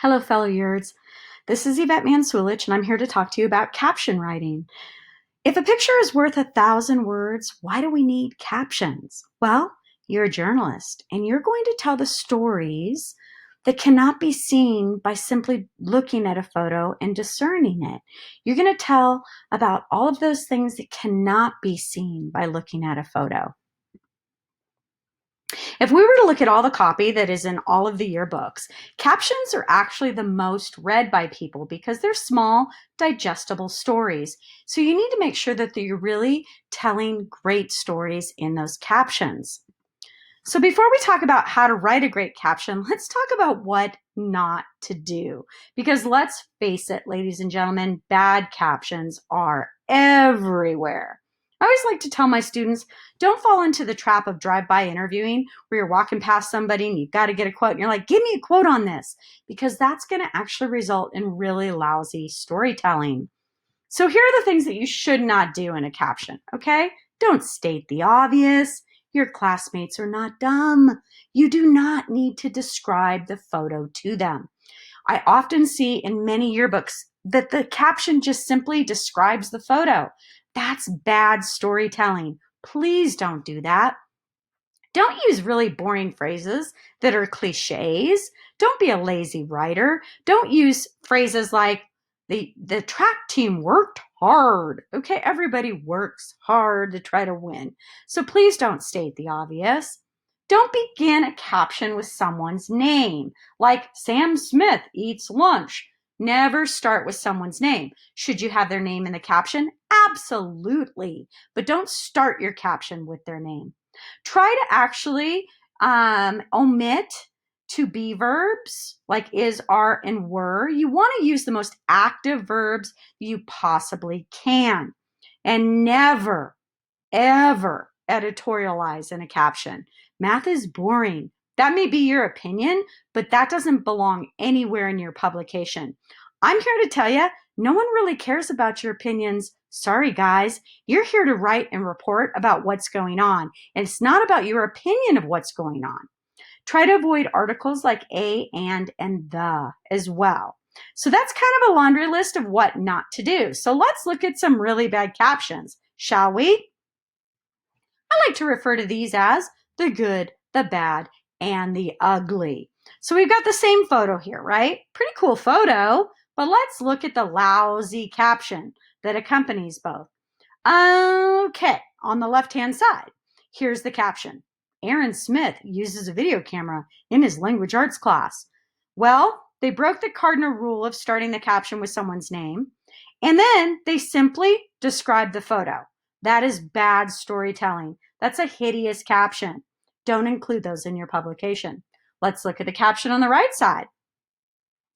Hello, fellow yerds. This is Yvette Mansulich, and I'm here to talk to you about caption writing. If a picture is worth 1,000 words, why do we need captions? Well, you're a journalist, and you're going to tell the stories that cannot be seen by simply looking at a photo and discerning it. You're going to tell about all of those things that cannot be seen by looking at a photo. If we were to look at all the copy that is in all of the yearbooks, captions are actually the most read by people because they're small, digestible stories. So you need to make sure that you're really telling great stories in those captions. So before we talk about how to write a great caption, let's talk about what not to do. Because let's face it, ladies and gentlemen, bad captions are everywhere. I always like to tell my students, don't fall into the trap of drive-by interviewing where you're walking past somebody and you've got to get a quote and you're like, give me a quote on this, because that's going to actually result in really lousy storytelling. So here are the things that you should not do in a caption, okay? Don't state the obvious. Your classmates are not dumb. You do not need to describe the photo to them. I often see in many yearbooks that the caption just simply describes the photo. That's bad storytelling. Please don't do that. Don't use really boring phrases that are cliches. Don't be a lazy writer. Don't use phrases like the track team worked hard. Okay, everybody works hard to try to win. So please don't state the obvious. Don't begin a caption with someone's name, like Sam Smith eats lunch. Never start with someone's name. Should you have their name in the caption? Absolutely. But don't start your caption with their name. Try to actually omit to be verbs like is, are, and were. You want to use the most active verbs you possibly can. And never, ever editorialize in a caption. Math is boring. That may be your opinion, but that doesn't belong anywhere in your publication. I'm here to tell you, no one really cares about your opinions. Sorry, guys. You're here to write and report about what's going on, and it's not about your opinion of what's going on. Try to avoid articles like a, and the as well. So that's kind of a laundry list of what not to do. So let's look at some really bad captions, shall we? I like to refer to these as the good, the bad, and the ugly. So we've got the same photo here, right? Pretty cool photo, but let's look at the lousy caption that accompanies both. Okay, on the left-hand side, here's the caption. Aaron Smith uses a video camera in his language arts class. Well, they broke the cardinal rule of starting the caption with someone's name, and then they simply described the photo. That is bad storytelling. That's a hideous caption. Don't include those in your publication. Let's look at the caption on the right side.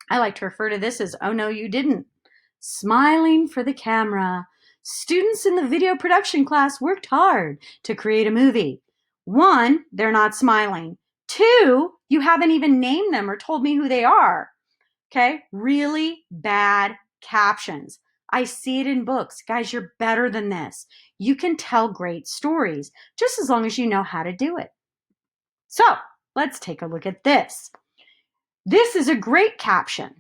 I like to refer to this as, oh no, you didn't. Smiling for the camera. Students in the video production class worked hard to create a movie. One, they're not smiling. Two, you haven't even named them or told me who they are. Okay, really bad captions. I see it in books. Guys, you're better than this. You can tell great stories just as long as you know how to do it. So let's take a look at this. This is a great caption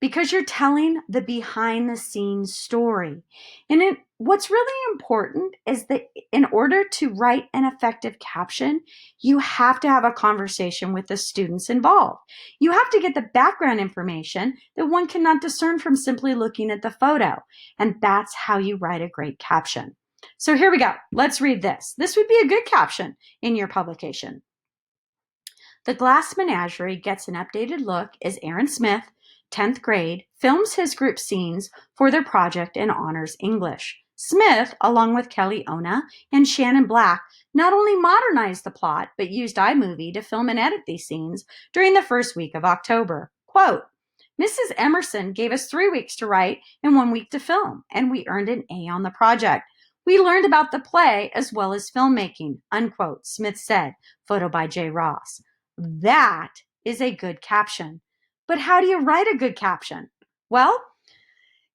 because you're telling the behind the scenes story. And what's really important is that in order to write an effective caption, you have to have a conversation with the students involved. You have to get the background information that one cannot discern from simply looking at the photo. And that's how you write a great caption. So here we go. Let's read this. This would be a good caption in your publication. The Glass Menagerie gets an updated look as Aaron Smith, 10th grade, films his group scenes for their project in honors English. Smith, along with Kelly Ona and Shannon Black, not only modernized the plot, but used iMovie to film and edit these scenes during the first week of October. Quote, Mrs. Emerson gave us 3 weeks to write and 1 week to film, and we earned an A on the project. We learned about the play as well as filmmaking, unquote, Smith said, photo by J. Ross. That is a good caption. But how do you write a good caption? Well,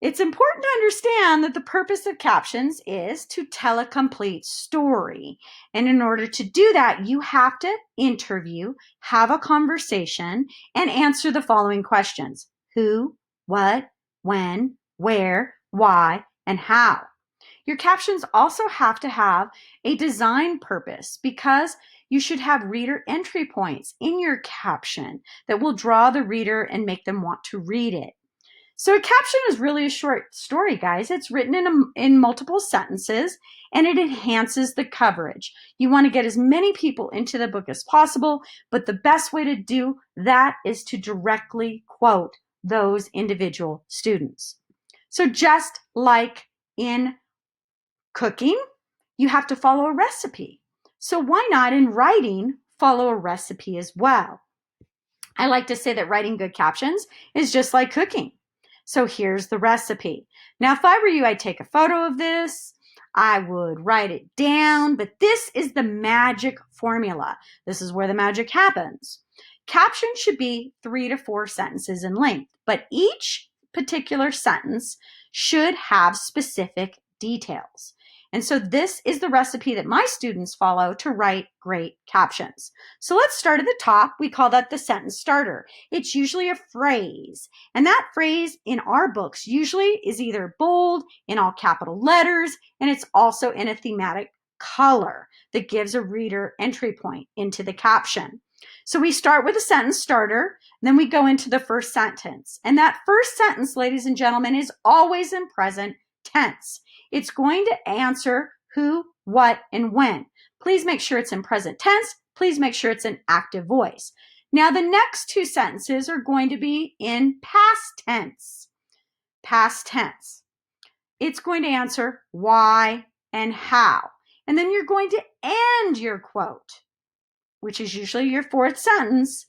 It's important to understand that the purpose of captions is to tell a complete story. And in order to do that, you have to interview, have a conversation, and answer the following questions: who, what, when, where, why, and how. Your captions also have to have a design purpose because you should have reader entry points in your caption that will draw the reader and make them want to read it. So a caption is really a short story, guys. It's written in multiple sentences and it enhances the coverage. You want to get as many people into the book as possible, but the best way to do that is to directly quote those individual students. So just like in cooking, you have to follow a recipe. So why not in writing follow a recipe as well? I like to say that writing good captions is just like cooking. So here's the recipe. Now, if I were you, I'd take a photo of this. I would write it down, but this is the magic formula. This is where the magic happens. Captions should be 3 to 4 sentences in length, but each particular sentence should have specific details. And so this is the recipe that my students follow to write great captions. So let's start at the top. We call that the sentence starter. It's usually a phrase. And that phrase in our books usually is either bold, in all capital letters, and it's also in a thematic color that gives a reader entry point into the caption. So we start with a sentence starter, then we go into the first sentence. And that first sentence, ladies and gentlemen, is always in present tense. It's going to answer who, what, and when. Please make sure it's in present tense. Please make sure it's in active voice. Now, the next 2 sentences are going to be in past tense. Past tense. It's going to answer why and how. And then you're going to end your quote, which is usually your 4th sentence,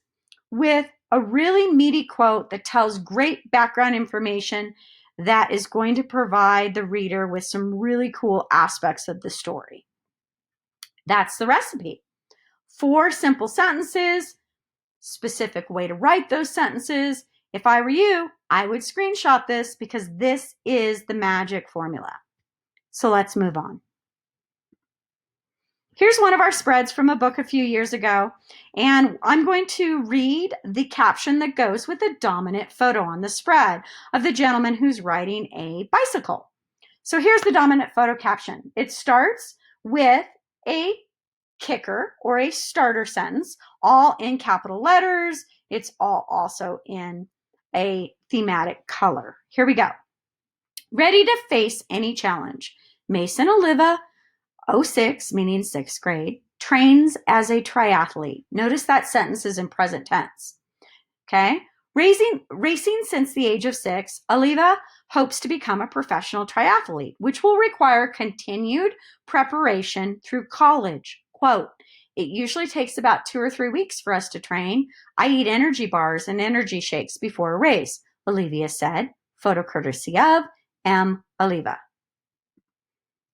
with a really meaty quote that tells great background information that is going to provide the reader with some really cool aspects of the story. That's the recipe. 4 simple sentences, specific way to write those sentences. If I were you, I would screenshot this because this is the magic formula. So let's move on. Here's one of our spreads from a book a few years ago, and I'm going to read the caption that goes with the dominant photo on the spread of the gentleman who's riding a bicycle. So here's the dominant photo caption. It starts with a kicker or a starter sentence, all in capital letters. It's all also in a thematic color. Here we go. Ready to face any challenge. Mason Oliva, 06, meaning 6th grade, trains as a triathlete. Notice that sentence is in present tense. Okay? Racing since the age of 6, Oliva hopes to become a professional triathlete, which will require continued preparation through college. Quote, it usually takes about 2 or 3 weeks for us to train. I eat energy bars and energy shakes before a race, Olivia said. Photo courtesy of M. Oliva.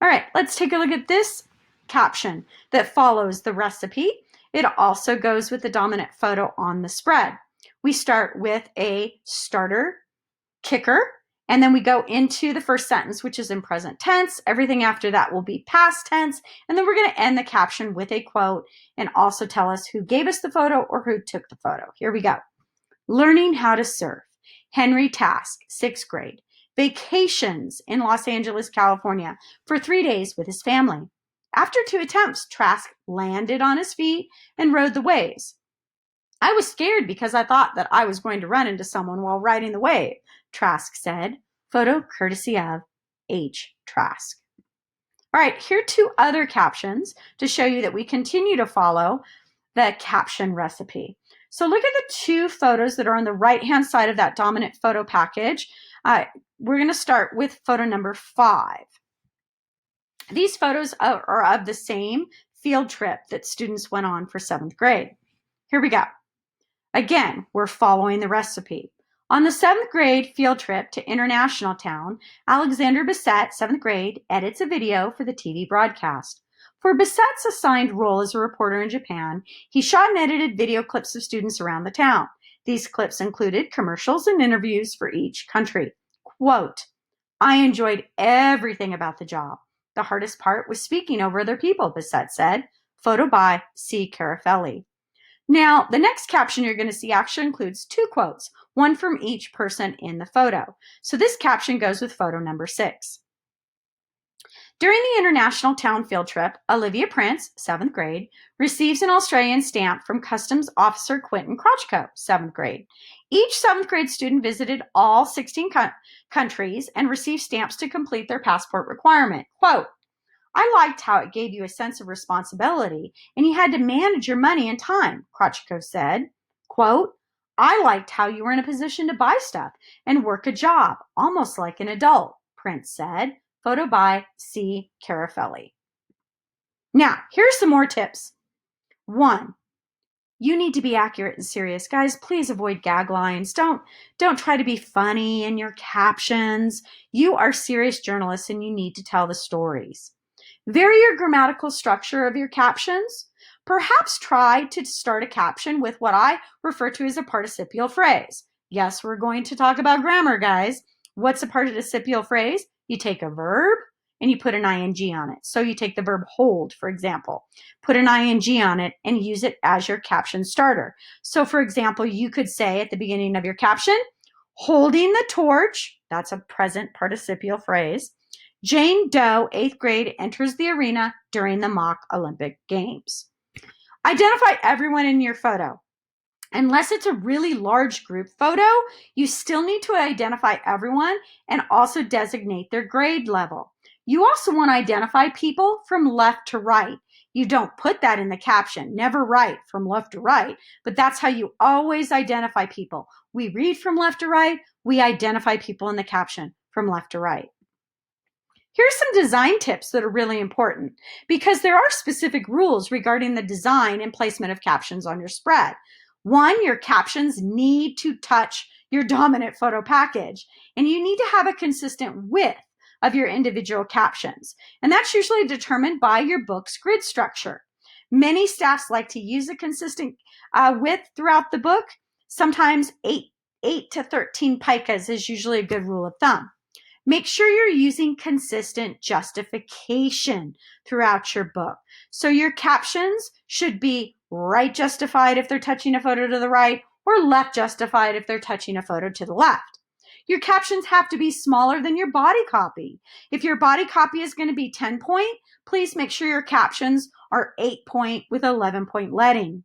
All right, let's take a look at this caption that follows the recipe. It also goes with the dominant photo on the spread. We start with a starter kicker, and then we go into the first sentence, which is in present tense. Everything after that will be past tense. And then we're going to end the caption with a quote and also tell us who gave us the photo or who took the photo. Here we go. Learning how to surf. Henry Task, 6th grade. Vacations in Los Angeles, California for 3 days with his family. After 2 attempts, Trask landed on his feet and rode the waves. I was scared because I thought that I was going to run into someone while riding the wave, Trask said. Photo courtesy of H. Trask. All right, here are 2 other captions to show you that we continue to follow the caption recipe. So look at the 2 photos that are on the right-hand side of that dominant photo package. We're going to start with photo number 5. These photos are of the same field trip that students went on for 7th grade. Here we go. Again, we're following the recipe. On the 7th grade field trip to International Town, Alexander Bissett, 7th grade, edits a video for the TV broadcast. For Bissett's assigned role as a reporter in Japan, he shot and edited video clips of students around the town. These clips included commercials and interviews for each country. Quote, I enjoyed everything about the job. The hardest part was speaking over other people, Bissett said. Photo by C. Carafelli. Now, the next caption you're going to see actually includes 2 quotes, one from each person in the photo. So this caption goes with photo number 6. During the international town field trip, Olivia Prince, 7th grade, receives an Australian stamp from Customs Officer Quentin Crotchko, 7th grade. Each 7th grade student visited all 16 countries and received stamps to complete their passport requirement. Quote, I liked how it gave you a sense of responsibility and you had to manage your money and time, Crotchko said. Quote, I liked how you were in a position to buy stuff and work a job, almost like an adult, Prince said. Photo by C. Carafelli. Now, here's some more tips. 1. You need to be accurate and serious. Guys, please avoid gag lines. Don't try to be funny in your captions. You are serious journalists and you need to tell the stories. Vary your grammatical structure of your captions. Perhaps try to start a caption with what I refer to as a participial phrase. Yes, we're going to talk about grammar, guys. What's a participial phrase? You take a verb and you put an ing on it. So you take the verb hold, for example, put an ing on it and use it as your caption starter. So for example, you could say at the beginning of your caption, holding the torch, that's a present participial phrase. Jane Doe, 8th grade, enters the arena during the mock Olympic Games. Identify everyone in your photo. Unless it's a really large group photo, you still need to identify everyone and also designate their grade level. You also want to identify people from left to right. You don't put that in the caption. Never write from left to right, but that's how you always identify people. We read from left to right. We identify people in the caption from left to right. Here's some design tips that are really important because there are specific rules regarding the design and placement of captions on your spread. 1, your captions need to touch your dominant photo package, and you need to have a consistent width of your individual captions. And that's usually determined by your book's grid structure. Many staffs like to use a consistent width throughout the book. Sometimes 8 to 13 picas is usually a good rule of thumb. Make sure you're using consistent justification throughout your book. So your captions should be right justified if they're touching a photo to the right, or left justified if they're touching a photo to the left. Your captions have to be smaller than your body copy. If your body copy is going to be 10 point, please make sure your captions are 8 point with 11 point leading.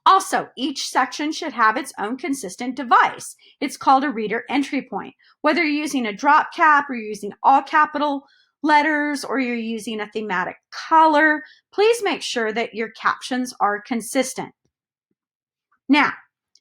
Also, each section should have its own consistent device. It's called a reader entry point. Whether you're using a drop cap or you're using all capital letters or you're using a thematic color, please make sure that your captions are consistent. Now,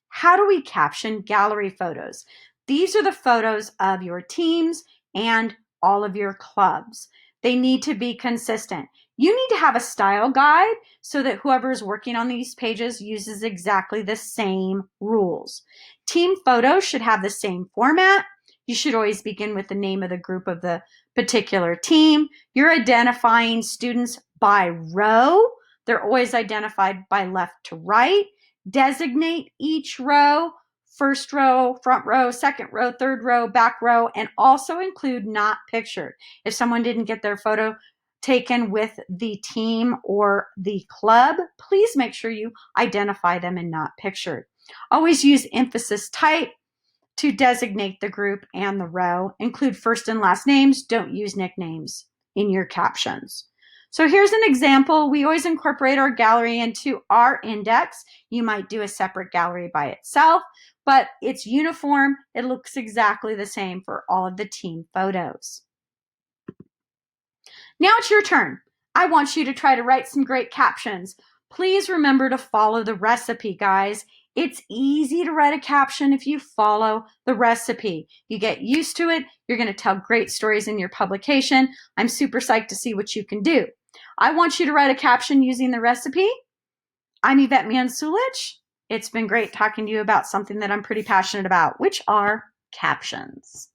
how do we caption gallery photos? These are the photos of your teams and all of your clubs. They need to be consistent. You need to have a style guide so that whoever is working on these pages uses exactly the same rules. Team photos should have the same format. You should always begin with the name of the group of the particular team. You're identifying students by row. They're always identified by left to right. Designate each row, first row, front row, second row, third row, back row, and also include not pictured. If someone didn't get their photo taken with the team or the club, please make sure you identify them in not pictured. Always use emphasis type to designate the group and the row. Include first and last names. Don't use nicknames in your captions. So here's an example. We always incorporate our gallery into our index. You might do a separate gallery by itself, but it's uniform. It looks exactly the same for all of the team photos. Now it's your turn. I want you to try to write some great captions. Please remember to follow the recipe, guys. It's easy to write a caption if you follow the recipe. You get used to it. You're going to tell great stories in your publication. I'm super psyched to see what you can do. I want you to write a caption using the recipe. I'm Yvette Mansulich. It's been great talking to you about something that I'm pretty passionate about, which are captions.